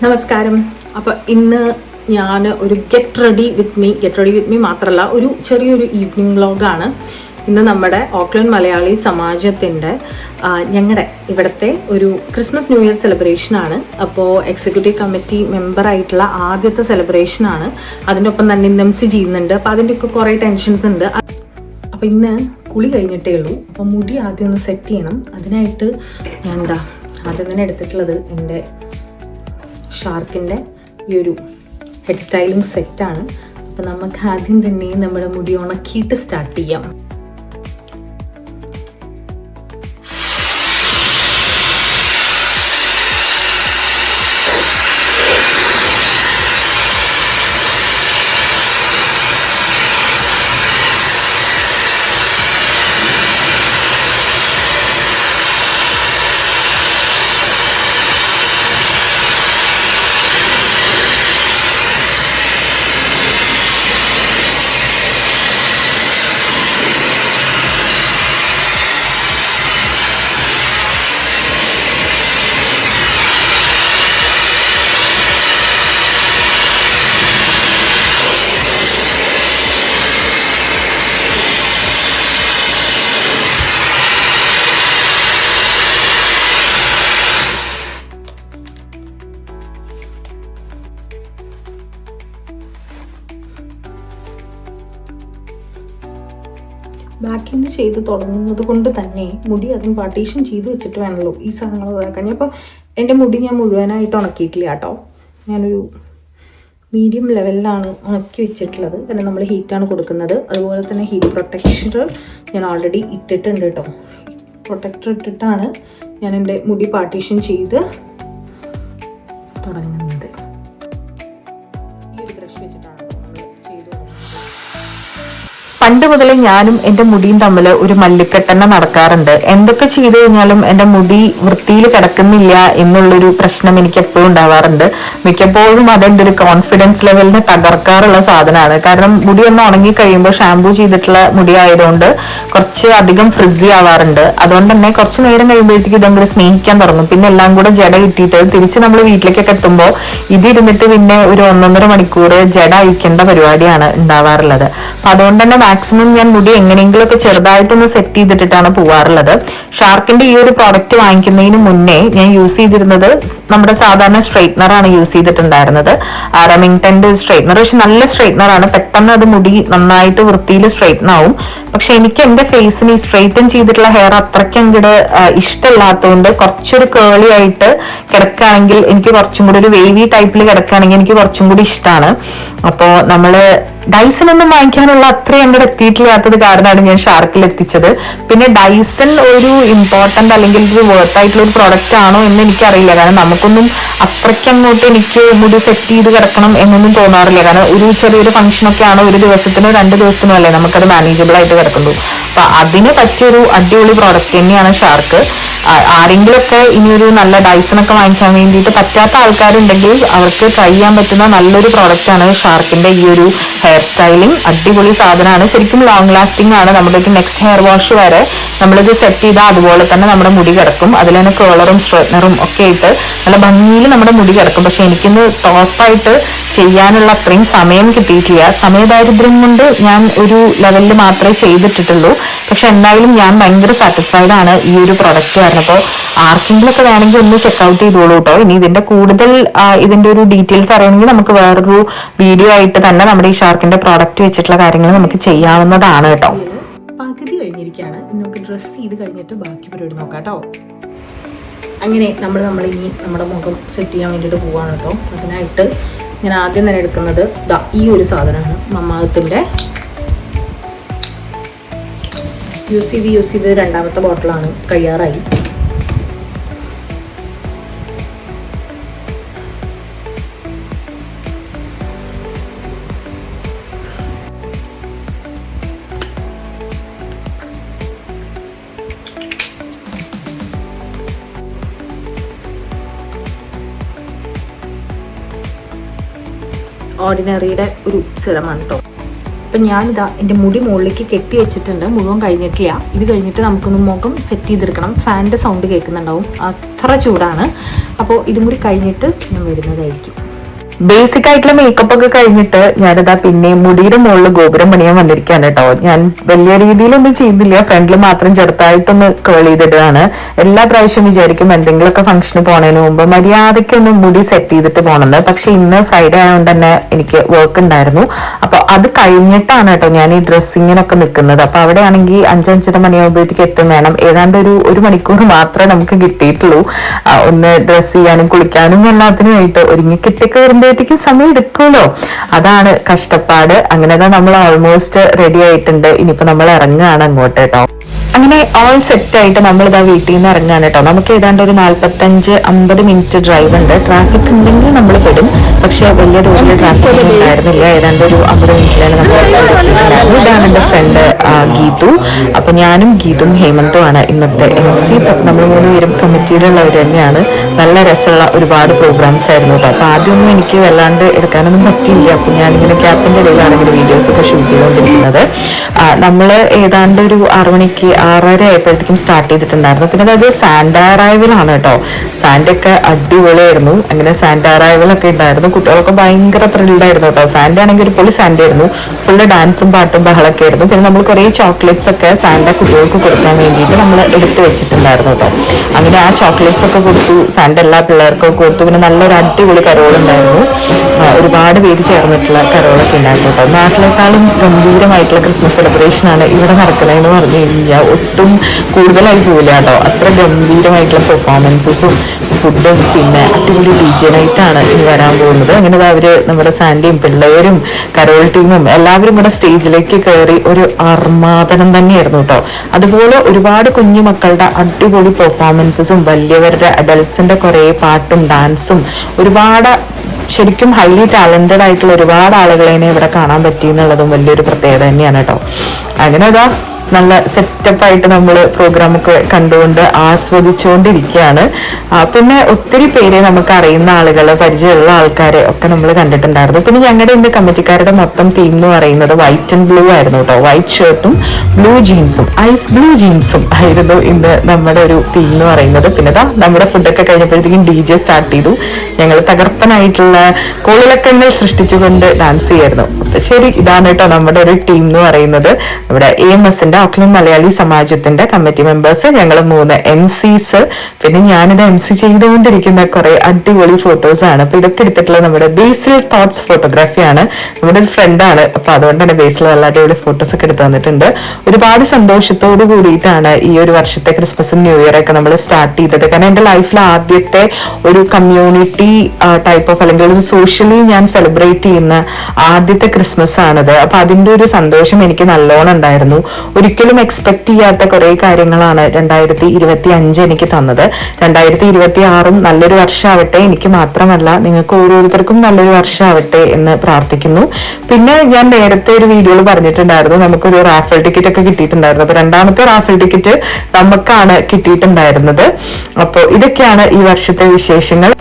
നമസ്കാരം. അപ്പോൾ ഇന്ന് ഞാൻ ഒരു ഗെറ്റ് റെഡി വിത്ത് മീ മാത്രമല്ല, ഒരു ചെറിയൊരു ഈവനിങ് വ്ളോഗാണ്. ഇന്ന് നമ്മുടെ ഓക്ലൻഡ് മലയാളി സമാജത്തിൻ്റെ ഞങ്ങളുടെ ഇവിടുത്തെ ഒരു ക്രിസ്മസ് ന്യൂ ഇയർ സെലിബ്രേഷനാണ്. അപ്പോൾ എക്സിക്യൂട്ടീവ് കമ്മിറ്റി മെമ്പറായിട്ടുള്ള ആദ്യത്തെ സെലിബ്രേഷനാണ്. അതിൻ്റെ ഒപ്പം തന്നെ MC ചെയ്യുന്നുണ്ട്. അപ്പോൾ അതിൻ്റെയൊക്കെ കുറേ ടെൻഷൻസ് ഉണ്ട്. അപ്പോൾ ഇന്ന് കുളി കഴിഞ്ഞിട്ടേ ഉള്ളൂ. അപ്പോൾ മുടി ആദ്യം ഒന്ന് സെറ്റ് ചെയ്യണം. അതിനായിട്ട് ഞാൻ ആദ്യം തന്നെ എടുത്തിട്ടുള്ളത് എൻ്റെ ഷാർക്കിൻ്റെ ഈ ഒരു ഹെഡ് സ്റ്റൈലിംഗ് സെറ്റാണ്. അപ്പോൾ നമുക്ക് ആദ്യം തന്നെ നമ്മുടെ മുടി ഉണക്കിയിട്ട് സ്റ്റാർട്ട് ചെയ്യാം. ബാക്ക് എൻഡ് ചെയ്ത് തുടങ്ങുന്നത് കൊണ്ട് തന്നെ മുടി അതും പാർട്ടീഷൻ ചെയ്ത് വെച്ചിട്ട് വേണമല്ലോ ഈ സാധനങ്ങൾ ഇതാക്കാൻ. അപ്പോൾ എൻ്റെ മുടി ഞാൻ മുഴുവനായിട്ട് ഉണക്കിയിട്ടില്ല കേട്ടോ. ഞാനൊരു മീഡിയം ലെവലിലാണ് ഉണക്കി വെച്ചിട്ടുള്ളത്. കാരണം നമ്മൾ ഹീറ്റാണ് കൊടുക്കുന്നത്. അതുപോലെ തന്നെ ഹീറ്റ് പ്രൊട്ടക്ടർ ഞാൻ ഓൾറെഡി ഇട്ടിട്ടുണ്ട് കേട്ടോ. പ്രൊട്ടക്ടർ ഇട്ടിട്ടാണ് ഞാൻ എൻ്റെ മുടി പാർട്ടീഷൻ ചെയ്ത് തുടങ്ങുന്നത്. ഈ ഒരു ബ്രഷ് വെച്ചിട്ടാണ് പണ്ട് മുതലേ ഞാനും എൻ്റെ മുടിയും തമ്മിൽ ഒരു മല്ലിക്കെട്ടന്നെ നടക്കാറുണ്ട്. എന്തൊക്കെ ചെയ്തു കഴിഞ്ഞാലും എൻ്റെ മുടി വൃത്തിയിൽ കിടക്കുന്നില്ല എന്നുള്ളൊരു പ്രശ്നം എനിക്ക് എപ്പോഴും ഉണ്ടാവാറുണ്ട്. മിക്കപ്പോഴും അതെൻ്റെ ഒരു കോൺഫിഡൻസ് ലെവലിനെ തകർക്കാറുള്ള സാധനമാണ്. കാരണം മുടി ഒന്ന് ഉണങ്ങി കഴിയുമ്പോൾ ഷാമ്പൂ ചെയ്തിട്ടുള്ള മുടി ആയതുകൊണ്ട് കുറച്ച് അധികം ഫ്രിസി ആവാറുണ്ട്. അതുകൊണ്ട് തന്നെ കുറച്ച് നേരം കഴിയുമ്പോഴത്തേക്കും ഇതങ്ങോട്ട് സ്നേഹിക്കാൻ തുടങ്ങും. പിന്നെ എല്ലാം കൂടെ ജട കിട്ടിയിട്ട് തിരിച്ച് നമ്മൾ വീട്ടിലേക്കൊക്കെ എത്തുമ്പോൾ ഇതിരുന്നിട്ട് പിന്നെ ഒരു 1.5 മണിക്കൂർ ജട അഴിക്കേണ്ട പരിപാടിയാണ് ഉണ്ടാവാറുള്ളത്. അപ്പൊ അതുകൊണ്ട് തന്നെ മാക്സിമം ഞാൻ മുടി എങ്ങനെയെങ്കിലുമൊക്കെ ചെറുതായിട്ടൊന്ന് സെറ്റ് ചെയ്തിട്ടാണ് പോവാറുള്ളത്. ഷാർക്കിന്റെ ഈ ഒരു പ്രോഡക്റ്റ് വാങ്ങിക്കുന്നതിന് മുന്നേ ഞാൻ യൂസ് ചെയ്തിരുന്നത് നമ്മുടെ സാധാരണ സ്ട്രെയിറ്റ്നർ ആണ് യൂസ് ചെയ്തിട്ടുണ്ടായിരുന്നത്. റെമിംഗ്ടന്റെ സ്ട്രെയിറ്റ്നർ. പക്ഷെ നല്ല സ്ട്രെയിറ്റ്നർ ആണ്. പെട്ടെന്ന് അത് മുടി നന്നായിട്ട് വൃത്തിയിൽ സ്ട്രെയിറ്റൻ ആവും. പക്ഷെ എനിക്ക് എന്റെ ഫേസിന് ഈ സ്ട്രെയിറ്റൻ ചെയ്തിട്ടുള്ള ഹെയർ അത്രയ്ക്ക് അങ്ങോട്ട് ഇഷ്ടമില്ലാത്തതുകൊണ്ട് കുറച്ചൊരു കേളി ആയിട്ട് കിടക്കുകയാണെങ്കിൽ എനിക്ക് കുറച്ചും കൂടി ഒരു വേവി ടൈപ്പിൽ കിടക്കുകയാണെങ്കിൽ എനിക്ക് കുറച്ചും കൂടി ഇഷ്ടമാണ്. അപ്പോൾ നമ്മള് ഡൈസൺ ഒന്നും വാങ്ങിക്കാനുള്ള അത്രയും അങ്ങോട്ട് എത്തിയിട്ടില്ലാത്തത് കാരണമാണ് ഞാൻ ഷാർക്കിൽ എത്തിച്ചത്. പിന്നെ ഡൈസൺ ഒരു ഇമ്പോർട്ടന്റ് അല്ലെങ്കിൽ ഒരു വർത്ത് ആയിട്ടുള്ള ഒരു പ്രോഡക്റ്റ് ആണോ എന്ന് എനിക്കറിയില്ല. കാരണം നമുക്കൊന്നും അത്രയ്ക്ക് അങ്ങോട്ട് എനിക്ക് മുടി സെറ്റ് ചെയ്ത് കിടക്കണം എന്നൊന്നും തോന്നാറില്ല. കാരണം ഒരു ചെറിയൊരു ഫംഗ്ഷനൊക്കെ ആണോ, ഒരു ദിവസത്തിനോ 2 ദിവസത്തിനോ അല്ലേ നമുക്കത് മാനേജബിൾ ആയിട്ട് കിടക്കുന്നു. അപ്പൊ അതിന് പറ്റിയൊരു അടിപൊളി പ്രോഡക്റ്റ് തന്നെയാണ് ഷാർക്ക്. ആരെങ്കിലുമൊക്കെ ഇനിയൊരു നല്ല ഡൈസൺ ഒക്കെ വാങ്ങിക്കാൻ വേണ്ടിയിട്ട് പറ്റാത്ത ആൾക്കാരുണ്ടെങ്കിൽ അവർക്ക് ട്രൈ ചെയ്യാൻ പറ്റുന്ന നല്ലൊരു പ്രോഡക്റ്റ് ആണ് ഷാർക്കിന്റെ ഈ ഒരു ഹെയർ സ്റ്റൈലിംഗ്. അടിപൊളി സാധനമാണ്. ശരിക്കും ലോങ് ലാസ്റ്റിംഗ് ആണ്. നമ്മുടെ നെക്സ്റ്റ് ഹെയർ വാഷ് വരെ നമ്മളിത് സെറ്റ് ചെയ്താൽ അതുപോലെ തന്നെ നമ്മുടെ മുടി കിടക്കും. അതിൽ തന്നെ കേളറും സ്ട്രെയിറ്റ്നറും ഒക്കെ ആയിട്ട് നല്ല ഭംഗിയിൽ നമ്മുടെ മുടി കിടക്കും. പക്ഷെ എനിക്കിന്ന് ടോപ്പായിട്ട് ചെയ്യാനുള്ള അത്രയും സമയം കിട്ടിയിട്ടില്ല. സമയദാരിദ്ര്യം കൊണ്ട് ഞാൻ ഒരു ലെവലിൽ മാത്രമേ ചെയ്തിട്ടുള്ളൂ. പക്ഷെ എന്തായാലും ഞാൻ ഭയങ്കര സാറ്റിസ്ഫൈഡ് ആണ് ഈ ഒരു പ്രൊഡക്റ്റ് കാരണം. അപ്പോൾ ആർക്കെങ്കിലും ഒക്കെ വേണമെങ്കിൽ ഒന്ന് ചെക്ക്ഔട്ട് ചെയ്തോളൂ കേട്ടോ. ഇനി ഇതിന്റെ കൂടുതൽ ഇതിന്റെ ഒരു ഡീറ്റെയിൽസ് അറിയണമെങ്കിൽ നമുക്ക് വേറൊരു വീഡിയോ ആയിട്ട് തന്നെ നമ്മുടെ ഈ ഷാർക്കിന്റെ പ്രോഡക്റ്റ് വെച്ചിട്ടുള്ള കാര്യങ്ങൾ നമുക്ക് ചെയ്യാവുന്നതാണ് കേട്ടോ. പകുതി കഴിഞ്ഞിരിക്കുകയാണ്. നമുക്ക് ഡ്രസ്സ് ചെയ്ത് കഴിഞ്ഞിട്ട് ബാക്കി പരിപാടി നോക്കാം കേട്ടോ. അങ്ങനെ നമ്മളിനി നമ്മുടെ മുഖം സെറ്റ് ചെയ്യാൻ വേണ്ടിയിട്ട് പോവാണ് കേട്ടോ. അതിനായിട്ട് ഞാൻ ആദ്യം തന്നെ എടുക്കുന്നത് ഈ ഒരു സാധനമാണ്. മമ്മാത്തിൻ്റെ യൂസ് ചെയ്ത് 2ാമത്തെ ബോട്ടിലാണ്. കഴിയാറായി. ഓർഡിനറിയുടെ ഒരു സിറമാണ് കേട്ടോ. അപ്പം ഞാനിതാ എൻ്റെ മുടി മുകളിലേക്ക് കെട്ടി വെച്ചിട്ടുണ്ട്. മുഴുവൻ കഴിഞ്ഞിട്ടില്ല. ഇത് കഴിഞ്ഞിട്ട് നമുക്കൊന്ന് മുഖം സെറ്റ് ചെയ്തെടുക്കണം. ഫാനിൻ്റെ സൗണ്ട് കേൾക്കുന്നുണ്ടാവും, അത്ര ചൂടാണ്. അപ്പോൾ ഇതും കൂടി കഴിഞ്ഞിട്ട് ഞാൻ വരുന്നതായിരിക്കും. ബേസിക് ആയിട്ടുള്ള മേക്കപ്പ് ഒക്കെ കഴിഞ്ഞിട്ട് ഞാനിതാ പിന്നെ മുടിയുടെ മുകളിൽ ഗോപുരം പണിയാൻ വന്നിരിക്കുകയാണ് കേട്ടോ. ഞാൻ വലിയ രീതിയിലൊന്നും ചെയ്തില്ല, ഫ്രണ്ടിൽ മാത്രം ചെറുതായിട്ടൊന്ന് കേൾ ചെയ്തിട്ടാണ്. എല്ലാ പ്രാവശ്യം വിചാരിക്കും എന്തെങ്കിലുമൊക്കെ ഫംഗ്ഷന് പോണതിന് മുമ്പ് മര്യാദയ്ക്കൊന്ന് മുടി സെറ്റ് ചെയ്തിട്ട് പോകണമെന്ന്. പക്ഷെ ഇന്ന് ഫ്രൈഡേ ആയതുകൊണ്ട് തന്നെ എനിക്ക് വർക്ക് ഉണ്ടായിരുന്നു. അപ്പൊ അത് കഴിഞ്ഞിട്ടാണ് കേട്ടോ ഞാൻ ഈ ഡ്രസ്സിങ്ങിനൊക്കെ നിൽക്കുന്നത്. അപ്പൊ അവിടെ ആണെങ്കിൽ 5-5:30 മണിയാകുമ്പോഴത്തേക്ക് എത്തും വേണം. ഏതാണ്ട് ഒരു മണിക്കൂർ മാത്രമേ നമുക്ക് കിട്ടിയിട്ടുള്ളൂ ഒന്ന് ഡ്രസ്സ് ചെയ്യാനും കുളിക്കാനും എല്ലാത്തിനുമായിട്ട്. ഒരുങ്ങി കിട്ടിയൊക്കെ വരുമ്പോഴത്തേക്ക് സമയം എടുക്കുമല്ലോ, അതാണ് കഷ്ടപ്പാട്. അങ്ങനെ നമ്മൾ ഓൾമോസ്റ്റ് റെഡി ആയിട്ടുണ്ട്. ഇനിയിപ്പോ നമ്മൾ ഇറങ്ങുകയാണ് അങ്ങോട്ട് കേട്ടോ. അങ്ങനെ ഓൾ സെറ്റ് ആയിട്ട് നമ്മളിതാ വീട്ടിൽ നിന്ന് ഇറങ്ങാണ് കേട്ടോ. നമുക്ക് ഏതാണ്ട് ഒരു 45-50 മിനിറ്റ് ഡ്രൈവ് ഉണ്ട്. ട്രാഫിക് ഉണ്ടെങ്കിൽ നമ്മൾ പെടും, പക്ഷെ വലിയ തോതിൽ ട്രാഫിക് ഉണ്ടായിരുന്നില്ല. ഏതാണ്ട് ഒരു 50 മിനിറ്റിലാണ് നമ്മൾ. ഇതാണ് എൻ്റെ ഫ്രണ്ട് ഗീതു. അപ്പൊ ഞാനും ഗീതും ഹേമന്തും ആണ് ഇന്നത്തെ MC. നമ്മൾ 3 പേരും കമ്മിറ്റിയിലുള്ളവർ തന്നെയാണ്. നല്ല രസമുള്ള ഒരുപാട് പ്രോഗ്രാംസ് ആയിരുന്നു കേട്ടോ. അപ്പൊ ആദ്യമൊന്നും എനിക്ക് വല്ലാണ്ട് എടുക്കാനൊന്നും പറ്റിയില്ല. അപ്പൊ ഞാനിങ്ങനെ ക്യാപ്പിന്റെ ഇടയിലാണെങ്കിൽ വീഡിയോസ് ഒക്കെ ഷൂട്ട് ചെയ്തുകൊണ്ടിരിക്കുന്നത്. നമ്മൾ ഏതാണ്ട് ഒരു 6 മണിക്ക് 6:30 ആയപ്പോഴത്തേക്കും സ്റ്റാർട്ട് ചെയ്തിട്ടുണ്ടായിരുന്നു. പിന്നെ അതായത് സാൻഡ അറൈവലാണ് കേട്ടോ. സാൻഡ ഒക്കെ അടിപൊളിയായിരുന്നു. അങ്ങനെ സാൻഡ അറൈവലൊക്കെ ഉണ്ടായിരുന്നു. കുട്ടികളൊക്കെ ഭയങ്കര ത്രില്ഡായിരുന്നു കേട്ടോ. സാൻഡ ആണെങ്കിൽ ഒരു പൊളി സാൻഡ ആയിരുന്നു. ഫുള്ള് ഡാൻസും പാട്ടും ബഹളൊക്കെ ആയിരുന്നു. പിന്നെ നമ്മൾ കുറേ ചോക്ലേറ്റ്സ് ഒക്കെ സാൻഡ കുട്ടികൾക്ക് കൊടുക്കാൻ വേണ്ടിയിട്ട് നമ്മൾ എടുത്തു വെച്ചിട്ടുണ്ടായിരുന്നു കേട്ടോ. അങ്ങനെ ആ ചോക്ലേറ്റ്സ് ഒക്കെ കൊടുത്തു. സാൻഡ എല്ലാ പിള്ളേർക്കും കൊടുത്തു. പിന്നെ നല്ലൊരു അടിപൊളി കരോളുണ്ടായിരുന്നു. ഒരുപാട് പേര് ചേർന്നിട്ടുള്ള കരോളൊക്കെ ഉണ്ടായിരുന്നു കേട്ടോ. നാട്ടിലേക്കാളും ഗംഭീരമായിട്ടുള്ള ക്രിസ്മസ് സെലിബ്രേഷൻ ആണ് ഇവിടെ നടക്കണതെന്ന് പറഞ്ഞു കഴിഞ്ഞാൽ ഒട്ടും കൂടുതലായി പോവില്ല കേട്ടോ. അത്ര ഗംഭീരമായിട്ടുള്ള പെർഫോമൻസസും ഫുഡും പിന്നെ അടിപൊളി DJ നൈറ്റാണ് ഇനി വരാൻ പോകുന്നത്. അങ്ങനെ അവര് നമ്മുടെ സാൻഡിയും പിള്ളേരും കരോൾ ടീമും എല്ലാവരും കൂടെ സ്റ്റേജിലേക്ക് കയറി ഒരു ആർമാദനം തന്നെയായിരുന്നു കേട്ടോ. അതുപോലെ ഒരുപാട് കുഞ്ഞു മക്കളുടെ അടിപൊളി പെർഫോമൻസസും വലിയവരുടെ അഡൽട്സിന്റെ കുറെ പാട്ടും ഡാൻസും ഒരുപാട് ശരിക്കും ഹൈലി ടാലന്റഡ് ആയിട്ടുള്ള ഒരുപാട് ആളുകളെ ഇവിടെ കാണാൻ പറ്റി എന്നുള്ളതും വലിയൊരു പ്രത്യേകത തന്നെയാണ് കേട്ടോ. അങ്ങനെ അതാ നല്ല സെറ്റപ്പായിട്ട് നമ്മൾ പ്രോഗ്രാമൊക്കെ കണ്ടുകൊണ്ട് ആസ്വദിച്ചുകൊണ്ടിരിക്കുകയാണ്. പിന്നെ ഒത്തിരി പേരെ നമുക്ക് അറിയുന്ന ആളുകൾ, പരിചയമുള്ള ആൾക്കാരെ ഒക്കെ നമ്മൾ കണ്ടിട്ടുണ്ടായിരുന്നു. പിന്നെ ഞങ്ങളുടെ ഇന്ന് കമ്മിറ്റിക്കാരുടെ മൊത്തം തീം എന്ന് പറയുന്നത് വൈറ്റ് ആൻഡ് ബ്ലൂ ആയിരുന്നു കേട്ടോ. വൈറ്റ് ഷർട്ടും ബ്ലൂ ജീൻസും ഐസ് ബ്ലൂ ജീൻസും ആയിരുന്നു ഇന്ന് നമ്മുടെ ഒരു തീം എന്ന് പറയുന്നത്. പിന്നെ നമ്മുടെ ഫുഡൊക്കെ കഴിഞ്ഞപ്പോഴത്തേക്കും DJ സ്റ്റാർട്ട് ചെയ്തു. ഞങ്ങൾ തകർപ്പനായിട്ടുള്ള കോളിളക്കങ്ങൾ സൃഷ്ടിച്ചുകൊണ്ട് ഡാൻസ് ചെയ്യായിരുന്നു. ശരി, ഇതാണ് കേട്ടോ നമ്മുടെ ഒരു ടീം എന്ന് പറയുന്നത്. നമ്മുടെ AMSന്റെ ഓക്ലൻഡ് മലയാളി സമാജത്തിന്റെ കമ്മിറ്റി മെമ്പേഴ്സ്, ഞങ്ങൾ 3 MCs, പിന്നെ ഞാനിത് MC ചെയ്തുകൊണ്ടിരിക്കുന്ന കുറെ അടിപൊളി ഫോട്ടോസ് ആണ്. അപ്പൊ ഇതൊക്കെ എടുത്തിട്ടുള്ള നമ്മുടെ ബേസിൽ തോട്ട്സ് ഫോട്ടോഗ്രാഫിയാണ്. നമ്മുടെ ഒരു ഫ്രണ്ടാണ്. അപ്പൊ അതുകൊണ്ട് തന്നെ ബേസിൽ നല്ല അടിപൊളി ഫോട്ടോസ് ഒക്കെ എടുത്തു തന്നിട്ടുണ്ട്. ഒരുപാട് സന്തോഷത്തോട് കൂടിയിട്ടാണ് ഈ ഒരു വർഷത്തെ ക്രിസ്മസും ന്യൂ ഇയർ ഒക്കെ നമ്മൾ സ്റ്റാർട്ട് ചെയ്തത്. കാരണം എന്റെ ലൈഫിൽ ആദ്യത്തെ ഒരു കമ്മ്യൂണിറ്റി ടൈപ്പ് ഓഫ് അല്ലെങ്കിൽ ഒരു സോഷ്യലി ഞാൻ സെലിബ്രേറ്റ് ചെയ്യുന്ന ആദ്യത്തെ ക്രിസ്മസ് ആണത്. അപ്പൊ അതിന്റെ ഒരു സന്തോഷം എനിക്ക് നല്ലോണം ഉണ്ടായിരുന്നു. ഒരിക്കലും എക്സ്പെക്ട് ചെയ്യാത്ത കുറെ കാര്യങ്ങളാണ് 2025 എനിക്ക് തന്നത്. 2026 നല്ലൊരു വർഷമാവട്ടെ. എനിക്ക് മാത്രമല്ല നിങ്ങൾക്ക് ഓരോരുത്തർക്കും നല്ലൊരു വർഷമാവട്ടെ എന്ന് പ്രാർത്ഥിക്കുന്നു. പിന്നെ ഞാൻ നേരത്തെ ഒരു വീഡിയോയിൽ പറഞ്ഞിട്ടുണ്ടായിരുന്നു നമുക്കൊരു റാഫൽ ടിക്കറ്റ് ഒക്കെ കിട്ടിയിട്ടുണ്ടായിരുന്നു. അപ്പൊ 2ാമത്തെ റാഫൽ ടിക്കറ്റ് നമുക്കാണ് കിട്ടിയിട്ടുണ്ടായിരുന്നത്. അപ്പോൾ ഇതൊക്കെയാണ് ഈ വർഷത്തെ വിശേഷങ്ങൾ.